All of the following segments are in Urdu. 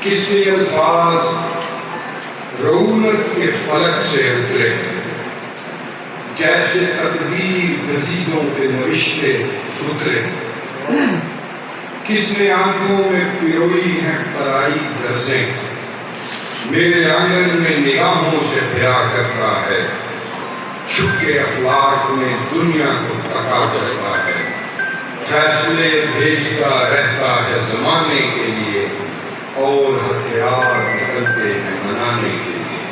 کس کے الفاظ رونق کے فلک سے اترے، جیسے تقدیر گزیدوں پہ نوشتے اترے، کس نے آنکھوں میں پیروئی ہیں پرائی درزیں، میرے آنگن میں نگاہوں سے پھرا کرتا ہے، چھپ کے افلاک میں دنیا کو تکا کرتا ہے، فیصلے بھیجتا رہتا ہے زمانے کے لیے، اور ہتھیار نکلتے ہیں منانے کے لیے،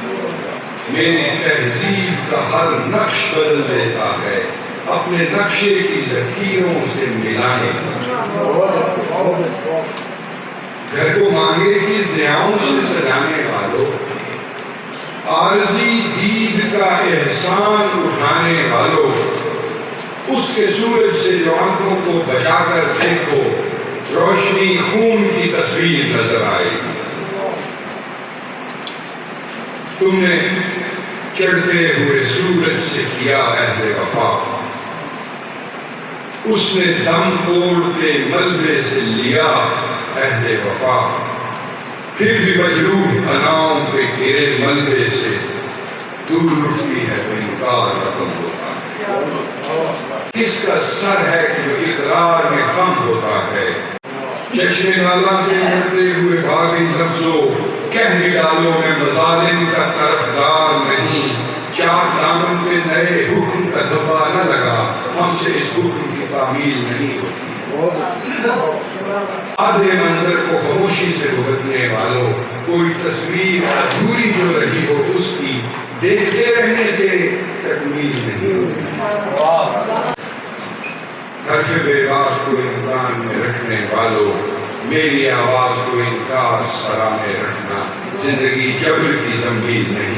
میری تہذیب کا ہر نقش بدل دیتا ہے، اپنے نقشے کی لکیروں سے ملانے کا، گھر کو مانگے کی ضیاؤں سے سجانے والوں، عارضی دید کا احسان اٹھانے والوں، اس کے سورج سے جو آنکھوں کو بچا کر دیکھو، روشنی خون کی تصویر نظر آئے گی۔ تم نے چڑھتے ہوئے سورج سے کیا عہد وفا، اس نے دم توڑتے ملبے سے لیا عہد وفا، پھر بھی مجروح اناؤں پہ گرے ملبے سے دور اٹھتی ہے تو انکار رقم ہوتا ہے۔ کس کا سر ہے کہ جو اقرار میں خم ہوتا ہے، چشم نالا سے اڑتے ہوئے باغی لفظوں، کہہ بھی ڈالو میں مظالم کا طرفدار نہیں، چاک دامن پہ نئے حکم کا دھبا نہ لگا، ہم سے اس حکم کی تعمیل نہیں ہوتی۔ آدھے منظر کو خاموشی سے بھگتنے والوں، کوئی تصویر ادھوری جو رہی ہو اس کی دیکھتے رہنے سے تکمیل نہیں ہوتی۔ حرف بے باک کو امکان میں رکھنے والوں، میری آواز کو انکار سرا میں رکھنا، زندگی جبر کی زنبیل نہیں